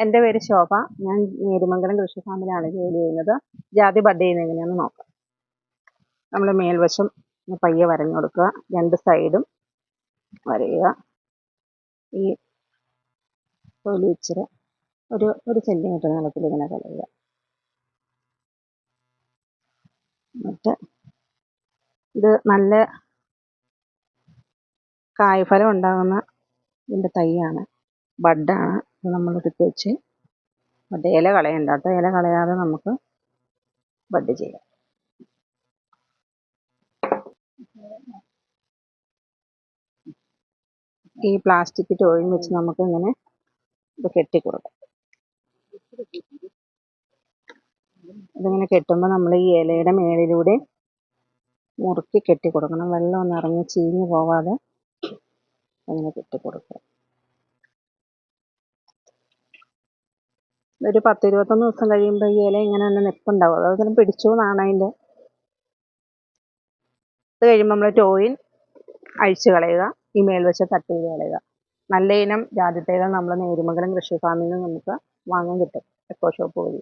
എൻ്റെ പേര് ശോഭ. ഞാൻ നേരിമംഗലം കൃഷി ഫാമിലാണ് ജോലി ചെയ്യുന്നത്. ജാതി ബഡ് ചെയ്യുന്നത് എങ്ങനെയാണെന്ന് നോക്കാം. നമ്മൾ മേൽവശം പയ്യെ വരഞ്ഞു കൊടുക്കുക. രണ്ട് സൈഡും വരയുക. ഈ തൊലി ഇച്ചിരി ഒരു സെൻറ്റിമീറ്റർ നീളത്തിൽ ഇങ്ങനെ കളയുക. എന്നിട്ട് ഇത് നല്ല കായ്ഫലം ഉണ്ടാകുന്ന ഇതിൻ്റെ തൈയാണ്, ബഡാണ്. ഇത് നമ്മളെടുത്ത് വെച്ച് ബഡ് ഇല കളയണ്ട കേട്ടോ. ഇല കളയാതെ നമുക്ക് ബഡ് ചെയ്യാം. ഈ പ്ലാസ്റ്റിക് ടോയും വെച്ച് നമുക്ക് ഇങ്ങനെ ഇത് കെട്ടിക്കൊടുക്കാം. ഇതിങ്ങനെ കെട്ടുമ്പോൾ നമ്മൾ ഈ ഇലയുടെ മേളിലൂടെ മുറുക്കി കെട്ടിക്കൊടുക്കണം. വെള്ളം ഒന്ന് ഇറങ്ങി ചീഞ്ഞ് പോവാതെ അങ്ങനെ കെട്ടിക്കൊടുക്കുക. ഒരു 10-21 ദിവസം കഴിയുമ്പോൾ ഈ ഇല ഇങ്ങനെ തന്നെ നിൽപ്പുണ്ടാവും. അതിങ്ങനെ പിടിച്ചു എന്നാണ് അതിൻ്റെ. ഇത് കഴിയുമ്പോൾ നമ്മൾ ടോയിൻ അഴിച്ചു കളയുക. ഈ മേൽവശം കട്ട് ചെയ്ത് കളയുക. നല്ല ഇനം ജാതി തൈകൾ നമ്മൾ നേരിമംഗലം കൃഷി ഫാമിൽ നിന്ന് നമുക്ക് വാങ്ങാൻ കിട്ടും, എക്കോ ഷോപ്പ് വഴി.